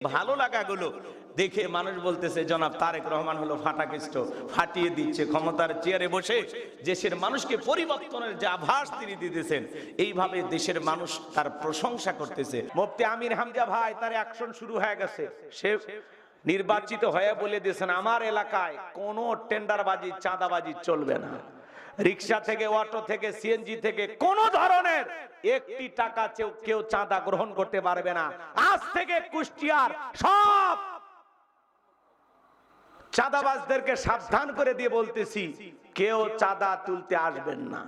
ভালো লাগাগুলো দেখে মানুষ বলতেছে জনাব তারেক রহমান হলো ফাটাকেষ্ট, ফাটিয়ে দিচ্ছে ক্ষমতার চেয়ারে বসে দেশের মানুষকে পরিবর্তনের যে আভাস তিনি দিতেছেন, এইভাবে দেশের মানুষ তার প্রশংসা করতেছে। মুফতি আমির হামজা ভাই তার অ্যাকশন শুরু হয়ে গেছে। সে নির্বাচিত হয়ে বলে দিয়েছেন আমার এলাকায় কোনো টেন্ডারবাজি চাঁদাবাজি চলবে না। রিক্সা থেকে, অটো থেকে, সিএনজি থেকে কোন ধরনের একটি টাকা কেউ চাঁদা গ্রহণ করতে পারবে না। আজ থেকে কুষ্টিয়ার সব চাঁদাবাজদেরকে সাবধান করে দিয়ে বলতেছি, কেউ চাঁদা তুলতে আসবেন না।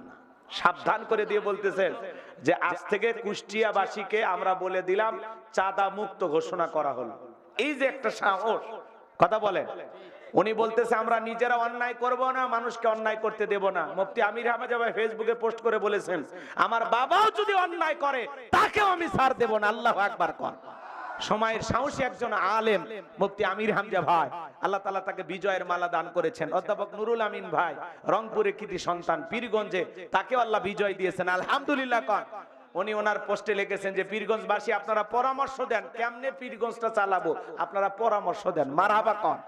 সাবধান করে দিয়ে বলতেছেন যে আজ থেকে কুষ্টিয়াবাসীকে আমরা বলে দিলাম চাঁদা মুক্ত ঘোষণা করা হলো। এই যে একটা সাহস, কথা বলেন। উনি বলতেছে আমরা নিজেরা অন্যায় করব না, মানুষকে অন্যায় করতে দেব না। মুফতি আমির হামজা ভাই ফেসবুকে পোস্ট করে বলেছেন আমার বাবাও যদি অন্যায় করে তাকেও আমি ছাড় দেব না। আল্লাহু আকবার কর। সময়ের সাহসী একজন আলেম মুফতি আমির হামজা ভাই, আল্লাহ তাআলা তাকে বিজয়ের মালা দান করেছেন। অধ্যাপক নুরুল আমিন ভাই রংপুরে কৃতি সন্তান, পীরগঞ্জে, তাকেও আল্লাহ বিজয় দিয়েছেন আলহামদুলিল্লাহ কর। উনি ওনার পোস্টে লিখেছেন যে পীরগঞ্জবাসী আপনারা পরামর্শ দেন কেমনে পীরগঞ্জটা চালাবো, আপনারা পরামর্শ দেন। মারহাবা কর।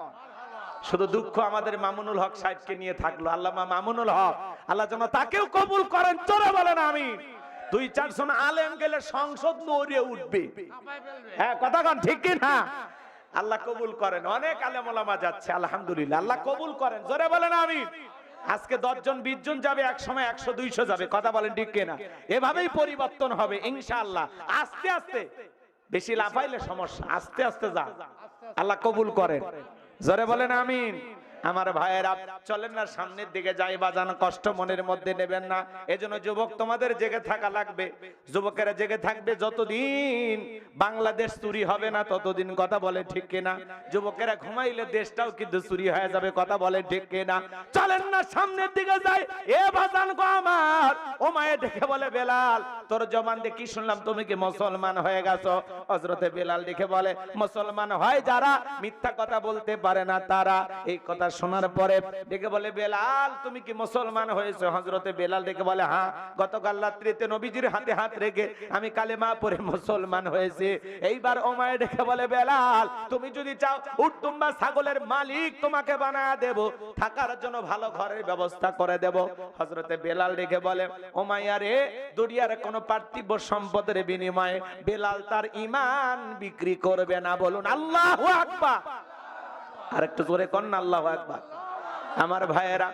শুধু দুঃখ আমাদের মামুনুল হক সাহেবকে নিয়ে থাকলো। আল্লামা মামুনুল হক, আল্লাহ যেন তাকেও কবুল করেন। চলে বলেন আমি। 2-4 আলেম গেলে সংসদ নড়ে উঠবে। হ্যাঁ, কথা কন ঠিক কি না? আল্লাহ কবুল করেন। অনেক আলেম ওলামা যাচ্ছে আলহামদুলিল্লাহ, আল্লাহ কবুল করেন। জোরে বলেন আমি। আজকে 10 জন 20 জন যাবে, এক সময় 100-200 যাবে। কথা বলেন ঠিক কিনা? এভাবেই পরিবর্তন হবে ইনশাআল্লাহ। আস্তে আস্তে, বেশি লাফাইলে সমস্যা, আস্তে আস্তে যা। আল্লাহ কবুল করেন। জোরে বলেন আমিন। আমার ভাইয়েরা চলেন না সামনের দিকে যাই, বাজান কষ্ট মনের মধ্যে নেবেন না। এজন্য যুবক তোমাদের জেগে থাকা লাগবে। যুবকেরা জেগে থাকবে যতদিন বাংলাদেশ চুরি হবে না ততদিন। কথা বলে ঠিক কিনা? যুবকেরা ঘুমাইলে দেশটাও কিন্তু চুরি হয়ে যাবে। কথা বলে ঠিক কিনা? চলেন না সামনের দিকে যাই। এ বাজান গো আমার, ও মায়ে দেখে বলে বেলাল তোর জবান দিয়ে কি শুনলাম তুমি কি মুসলমান হয়ে গেছো? হযরতে বেলাল দেখে বলে মুসলমান হয় যারা মিথ্যা কথা বলতে পারে না তারা। এই কথা শোনার পরে দেখে বলে বেলাল তুমি কি মুসলমান হয়েছো? হযরতে বেলাল দেখে বলে হ্যাঁ, গতকাল রাত্রিতে নবীজির হাতে হাত রেখে আমি কালেমা পড়ে মুসলমান হয়েছি। এইবার ওমায়ে দেখে বলে বেলাল তুমি যদি চাও উট দুম্বা ছাগলের মালিক তোমাকে বানায়া দেব, থাকার জন্য ভালো ঘরের ব্যবস্থা করে দেব। হযরতে বেলাল দেখে বলে ওমাইয়া রে, দুনিয়ার কোন পার্থিব সম্পদের বিনিময়ে বেলাল তার ঈমান বিক্রি করবে না। বলুন আল্লাহু আকবার। আর একটু জোরে কর না আল্লাহু আকবার। আমার ভাইয়েরা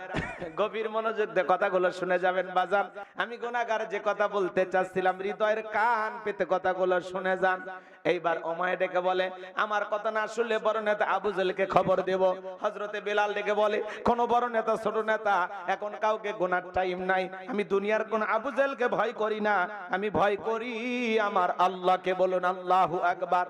গভীর মনোযোগ দিয়ে কথাগুলো শুনে যাবেন বাজান। আমি গুনাহগার যে কথা বলতে চাচ্ছিলাম, হৃদয়ের কান পেতে কথাগুলো শুনে যান। এইবার ওমায়ে ডেকে বলে আমার কথা না শুনলে বড় নেতা আবু জেলকে খবর দেব। হযরতে বেলাল ডেকে বলে কোন বড় নেতা ছোট নেতা এখন কাউকে গোনার টাইম নাই। আমি দুনিয়ার কোন আবু জেলকে ভয় করি না, আমি ভয় করি আমার আল্লাহকে। বলুন আল্লাহু আকবার।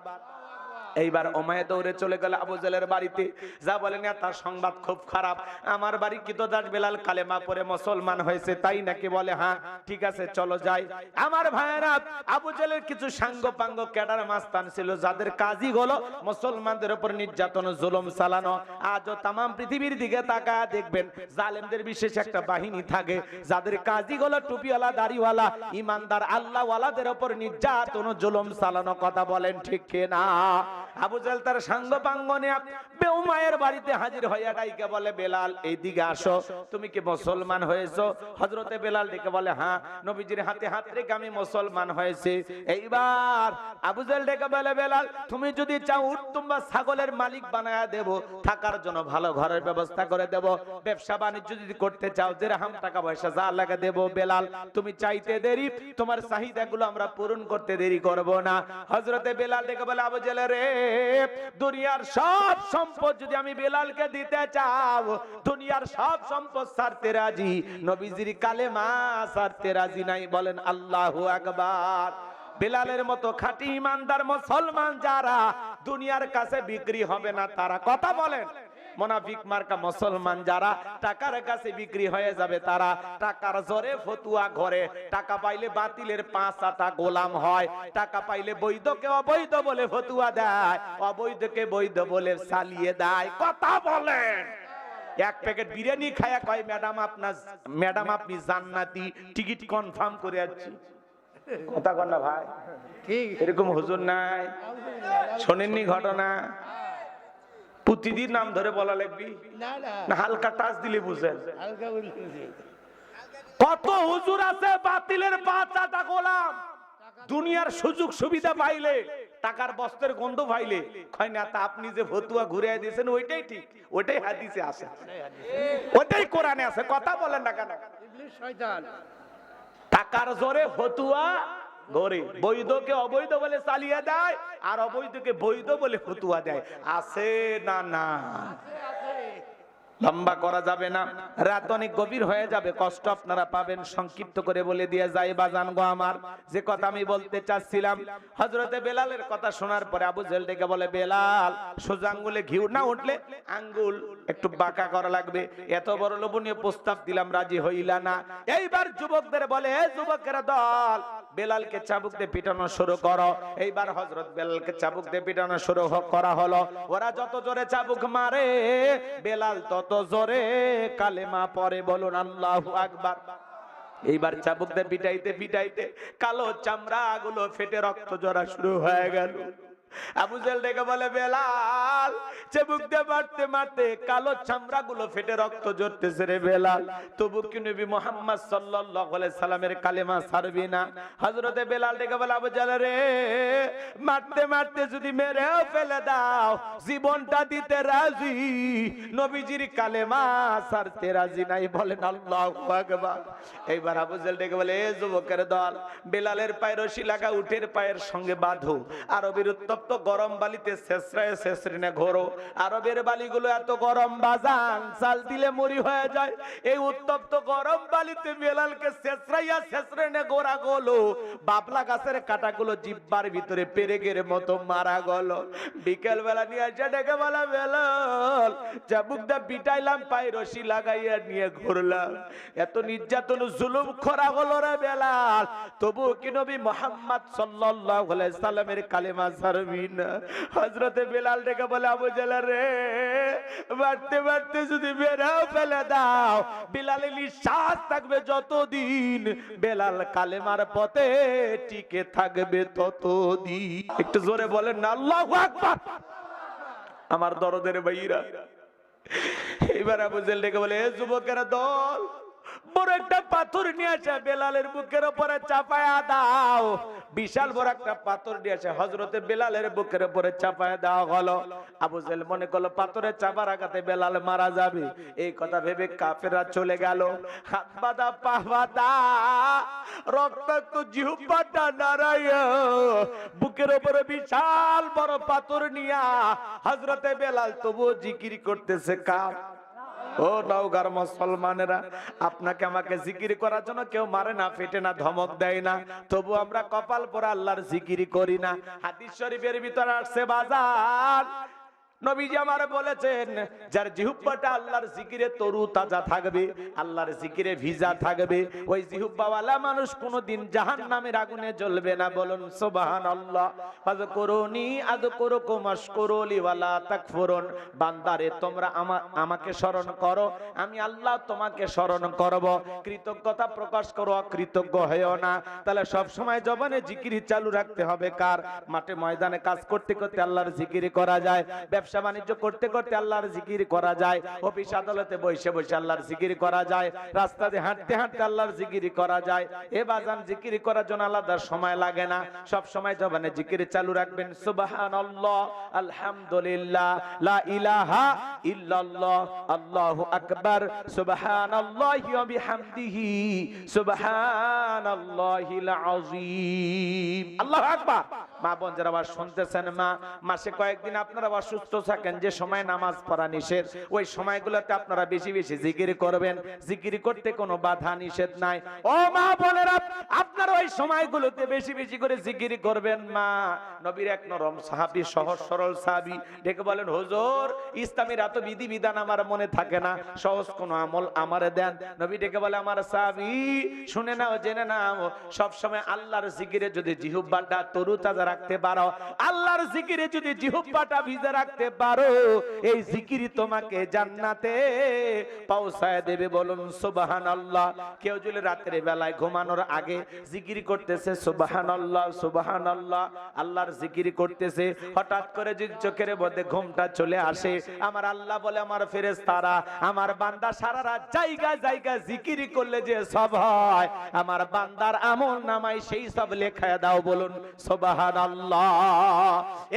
এইবার ওমায়ে দৌড়ে চলে গেল আবু জেলের বাড়িতে। যা বলেন তার সংবাদ খুব খারাপ, আমার বাড়ি কৃতদাস বেলাল কালেমা পড়ে মুসলমান হয়েছে। তাই নাকি? বলে হ্যাঁ, ঠিক আছে চলো যাই। আমার ভাইয়েরা আবু জেলের কিছু সাঙ্গপাঙ্গ ক্যাডার মাস্তান ছিল যাদের কাজই হলো মুসলমানদের উপর নির্যাতন জুলুম চালানো। আজও তাম পৃথিবীর দিকে তাকায় দেখবেন জালেমদের বিশেষ একটা বাহিনী থাকে যাদের কাজই হলো টুপিওয়ালা দাড়িওয়ালা ইমানদার আল্লাহওয়ালাদের উপর নির্যাতন জুলুম চালানো। কথা বলেন ঠিক কিনা? আবু জেল তার সাঙ্গপাঙ্গ নিয়ে উমাইয়ের বাড়িতে হাজির হইয়া ডাইকে বলে বেলাল এইদিকে আসো, তুমি কি মুসলমান হয়েছো? হযরতে বেলাল ডেকে বলে হ্যাঁ, নবীজির হাতে হাত রেখে আমি মুসলমান হয়েছি। এইবার আবু জেল ডেকে বলে বেলাল তুমি যদি চাও উট দুম্বা ছাগলের মালিক বানায়া দেব, থাকার জন্য ভালো ঘরের ব্যবস্থা করে দেব, ব্যবসা বাণিজ্য যদি করতে চাও দিরহাম টাকা পয়সা যা লাগে দেব। বেলাল তুমি চাইতে দেরি, তোমার চাহিদাগুলো আমরা পূরণ করতে দেরি করব না। হযরতে বেলাল ডেকে বলে আবু জেল রে, দুনিয়ার সব সম্পদ যদি আমি বেলালকে দিতে চাও, দুনিয়ার সব সম্পদ ছাড়তে রাজি, নবীজির কালেমা ছাড়তে রাজি নাই। বলেন আল্লাহু আকবার। বেলালের মতো খাঁটি ইমানদার মুসলমান যারা দুনিয়ার কাছে বিক্রি হবে না তারা। কথা বলেন। মুনাফিক মার্কা মুসলমান যারা টাকার কাছে বিক্রি হয়ে যাবে তারা। টাকার জোরে ফতুয়া ঘরে, টাকা পাইলে বাতিলের 5 আটা গোলাম হয়, টাকা পাইলে বৈধকে অবৈধ বলে ফতুয়া দেয়, অবৈধকে বৈধ বলে চালিয়ে দেয়। কথা বলেন। এক প্যাকেট বিরিয়ানি খায়া কয় ম্যাডাম আপনি জান্নাতি, টিকিট কনফার্ম করে আসছি। কথা কন না ভাই, ঠিক এরকম হুজুর নাই? শোনেননি ঘটনা? প্রতিদিন নাম ধরে বলা লাগবি না না না হালকা টাচ দিলে বুঝেন? হালকা বলছি কত হুজুর আছে বাতিলের বাচ্চাটা গোলাম, দুনিয়ার সুযোগ সুবিধা পাইলে, টাকার বস্ত্রের গন্ধ পাইলে কয় না তা আপনি যে ফতুয়া ঘুরে দিয়েছেন ওইটাই ঠিক, ওইটাই হাদিসে আছে, ওইটাই কোরআনে আছে। কথা বলেন না কেন? ইবলিস শয়তান টাকার জোরে ফতুয়া গরে, বৈধকে অবৈধ বলে চালিয়ে দেয়, আর অবৈধকে বৈধ বলে ফতুয়া দেয়। আছে না? না, লম্বা করা যাবে না, রাত অনেক গভীর হয়ে যাবে, কষ্ট আপনারা পাবেন। সংক্ষিপ্ত করে বলে দিয়ে যাই বাজান গো আমার, যে কথা আমি বলতে চাচ্ছিলাম, হযরতে বেলালের কথা শোনার পরে আবু জেহেল ডেকে বলে, বেলাল সোজা আঙ্গুলে ঘিউ না উঠলে আঙ্গুল একটু বাঁকা করা লাগবে, এত বড় লোভনীয় প্রস্তাব দিলাম, রাজি হইলা না। এইবার যুবকদের বলে, এ যুবকেরা দল, বেলালকে চাবুক দিয়ে পিটানো শুরু করো। এইবার হযরত বেলালকে চাবুক দিয়ে পিটানো শুরু করা হলো। ওরা যত জোরে চাবুক মারে, বেলাল তত জোরে কালেমা পড়ে। বলুন আল্লাহু আকবার। এইবার চাবুক দিয়ে পিটাইতে পিটাইতে কালো চামড়া গুলো ফেটে রক্ত ঝরা শুরু হয়ে গেল। আবু জেহেল ডেকে বলে, বেলাল চাবুক দিয়ে মারতে মারতে কালো চামড়া গুলো ফেটে রক্ত ঝরতেছে রে বেলাল, তবু কি নবী মুহাম্মদ সাল্লাল্লাহু আলাইহি সাল্লামের কালেমা ছাড়বি না? হযরতে বেলাল ডেকে বলে, আবু জেহেল রে, মারতে মারতে যদি মেরেও ফেলে দাও, জীবনটা দিতে রাজি, নবীজির কালেমা ছাড়তে রাজি নাই। বলেন আল্লাহু আকবার। এইবার আবু জেহেল ডেকে বলে, এ যুবকের দল, বেলালের পায়ে রশি লাগা উটের পায়ের সঙ্গে বাঁধো, আরবের উত্তপ্ত গরম বালিতে শেষরায় শেষরিনে ঘোরো। আরবের বালিগুলো এত গরম বাজান, চাল দিলে মরি হয়ে যায়। এই উত্তপ্ত গরম বালিতে বেলালকে শেষরাইয়া শেষরিনে ঘোরা গলো, বাবলা গাছের কাটাগুলো জিব্বার ভিতরে পেরেকের মতো মারা গেল। বিকেল বেলা নিয়ে আসে ডেকে বলা, বেলাল চাবুক দিয়ে পিটাইলাম, পায়ে রশি লাগাইয়া নিয়ে ঘুরলাম, এত নির্যাতন জুলুম করা হলো রে বেলাল, তবু কি নবী মুহাম্মদ সাল্লাল্লাহু আলাইহি সাল্লামের কালেমা ছাড়বি না? হযরতে বেলাল ডেকে বলে, আবু জেহেল রে, মারতে মারতে যদি মেরেও ফেলে দাও, বেলালের নিঃশ্বাস থাকবে যতদিন, বেলাল কালেমার পথে টিকে থাকবে ততদিন। একটু জোরে বলেন না আল্লাহু আকবার। আমার দরদের ভাইরা, এইবার আবু জেহেল ডেকে বলে, এ যুবকেরা দল, বড় একটা পাথর নিয়ে আসে বেলালের বুকের উপরে চাপায়া দাও। বিশাল বড় একটা পাথর নিয়ে আসে হযরতে বেলালের বুকের উপরে চাপায়া দেওয়া হলো। আবু জেহেল মনে করলো পাথরের চাপার আঘাতে বেলাল মারা যাবে, এই কথা ভেবে কাফেররা চলে গেল। হাত বাঁধা পা বাঁধা রক্তাক্ত জিহ্বাটা নাড়াইয়া বুকের উপরে বিশাল বড় পাথর নিয়া হযরতে বেলাল তবুও জিকির করতেছে। কার? ও নওগাঁর মুসলমানেরা, আপনাকে আমাকে জিকির করার জন্য কেউ মারে না, ফেটে না, ধমক দেয় না, তবু আমরা কপাল পরা আল্লাহর জিকির করি না। হাদিস শরীফের ভিতরে আসছে বাজার, নবীজি আমার বলেছেন, যার জিহ্বাটা আল্লাহর জিকিরে তরু তাজা থাকবে, আল্লাহর জিকিরে ভিজা থাকবে, ওই জিহ্বাওয়ালা মানুষ কোনোদিন জাহান্নামের আগুনে জ্বলবে না। বলুন সুবহানাল্লাহ। ফাযকুরুনি আযকুরুকুম ওয়াশকুরুলি ওয়ালা তাকফুরুন। বান্দারে তোমরা আমাকে স্মরণ করো, আমি আল্লাহ তোমাকে স্মরণ করব। কৃতজ্ঞতা প্রকাশ করো, অকৃতজ্ঞ হয়েও না। তাহলে সব সময় জবানে জিকির চালু রাখতে হবে। কার? মাঠে ময়দানে কাজ করতে করতে আল্লাহর জিকির করা যায়, ব্যবসা বাণিজ্য করতে করতে আল্লাহর জিকির করা যায়, অফিস আদালতে বসে বসে আল্লাহর জিকির করা যায়, রাস্তাতে হাঁটতে হাঁটতে আল্লাহর জিকির করা যায়। এ বাজান জিকির করার জন্য আলাদা সময় লাগে না, সব সময় জবানে জিকির চালু রাখবেন। সুবহানাল্লাহ, আলহামদুলিল্লাহ, লা ইলাহা ইল্লাল্লাহ, আল্লাহু আকবার, সুবহানাল্লাহি ওয়া বিহামদিহি, সুবহানাল্লাহিল আযীম। আল্লাহু আকবার। মা বোন যারা আবার শুনতেছেন, মাসে কয়েকদিন আপনারা অসুস্থ থাকেন, যে সময় নামাজ পড়া নিষেধ, ওই সময়গুলোতে আপনারা বেশি বেশি জিকির করবেন। জিকির করতে কোনো বাধা নিষেধ নাই। ও মা বোনেরা, আপনারা ওই সময়গুলোতে বেশি বেশি করে জিকির করবেন। মা নবীর এক নরম সাহাবী, সহজ সরল সাহাবী, ডেকে বলেন, হুজুর ইসলামের এত বিধি বিধান আমার মনে থাকে না, সহজ কোন আমল আমারে দেন। নবী ডেকে বলে, আমার সাহাবী শুনে নাও, জেনে নাও, সব সময় আল্লাহর জিকিরে যদি জিহ্বাটা তরু তাজা রাখতে পারো, আল্লাহর জিকিরে যদি জিহ্বাটা ভিজে রাখতে পারো, এই জিকির তোমাকে জান্নাতে পৌঁছায় দেবে। বলুন সুবহানাল্লাহ। কেউ যদি রাতের বেলায় ঘুমানোর আগে জিকির করতেছে সুবহানাল্লাহ সুবহানাল্লাহ, আল্লাহর জিকির করতেছে, হঠাৎ করে যদি চোখের মধ্যে ঘুমটা চলে আসে, আমার আল্লাহ বলে আমার ফেরেশতারা আমার বান্দা সারা রাত জায়গায় জায়গায় জিকির করলে যে সব হয়, আমার বান্দার আমল নামায় সেই সব লেখায় দাও। বলুন সুবহানাল্লাহ।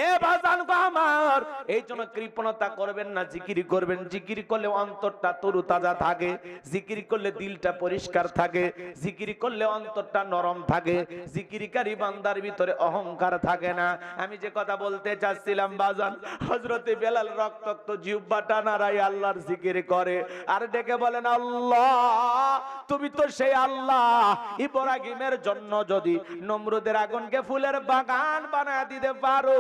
এ বাজান গো আমার, এই জন্য কৃপণতা করবেন না, জিকির করবেন। জিকির করলে অন্তরটা তরুতাজা থাকে, জিকির করলে দিলটা পরিষ্কার থাকে, জিকির করলে অন্তরটা নরম থাকে, জিকিরকারী বান্দার ভিতরে অহংকার থাকে না। আমি যে কথা বলতে চাচ্ছিলাম বাজান, হযরতে বেলাল রক্তাক্ত জিহ্বাটা নাড়াই আল্লাহর জিকির করে আর ডেকে বলেন আল্লাহ, তুমি তো সেই আল্লাহ ইব্রাহিমের জন্য যদি নমরুদের আগুনকে ফুলের বাগান বানায় দিতে পারো,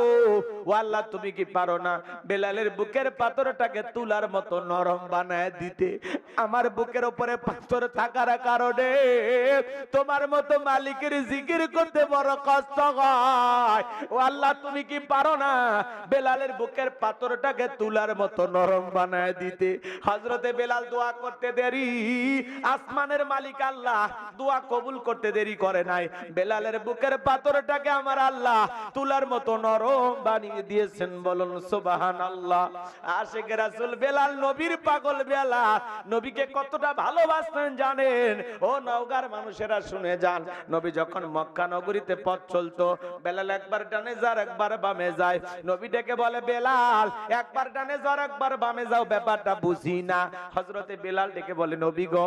ও আল্লাহ তুমি কি পারো না বেলালের বুকের পাথরটাকে তুলার মতো নরম বানায় দিতে? আমার বুকের উপরে পাথর থাকার কারণে তোমার মতো মালিকের জিকির করতে বড় কষ্ট হয়। ও আল্লাহ তুমি কি পারো না বেলালের বুকের পাথরটাকে তুলার মতো নরম বানায় দিতে? হযরতে বেলাল দোয়া করতে দেরি, আসমানের মালিক আল্লাহ দোয়া কবুল করতে দেরি করে নাই। বেলালের বুকের পাথরটাকে আমার আল্লাহ তুলার মতো নরম বানিয়ে দিয়েছেন। বলুন সুবহানাল্লাহ। আশিক রাসূল বেলাল নবীর পাগল বেলাল নবীকে কতটা ভালোবাসতেন জানেন? ও নওগাঁর মানুষেরা শুনে যান, নবী যখন মক্কা নগরীতে পথ চলতো, বেলাল একবার ডানে যায় একবার বামে যায়। নবী ডেকে বলে বেলাল একবার ডানে যাও একবার বামে যাও, ব্যাপারটা বুঝি না। হযরতে বেলাল ডেকে বলে নবী গো,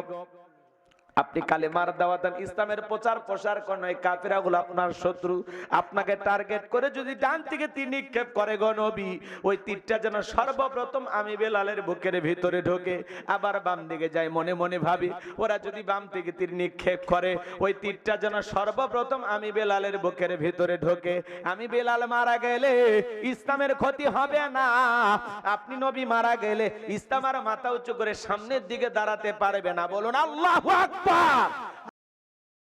আপনি কালেমার দাওয়াত দেন, ইসলামের প্রচার প্রসার করেন, এই কাফেরাগুলো আপনার শত্রু, আপনাকে টার্গেট করে যদি ডান থেকে তীর নিক্ষেপ করে গো নবী, ওই তীরটা যেন সর্বপ্রথম আমি বেলালের বুকের ভিতরে ঢোকে, আবার বাম দিকে যায়। মনে মনে ভাবি ওরা যদি বাম থেকে তীর নিক্ষেপ করে, ওই তীরটা যেন সর্বপ্রথম আমি বেলালের বুকের ভিতরে ঢোকে। আমি বেলাল মারা গেলে ইসলামের ক্ষতি হবে না, আপনি নবী মারা গেলে ইসলাম আর মাথা উঁচু করে সামনের দিকে দাঁড়াতে পারবে না। বলুন আল্লাহু আকবার।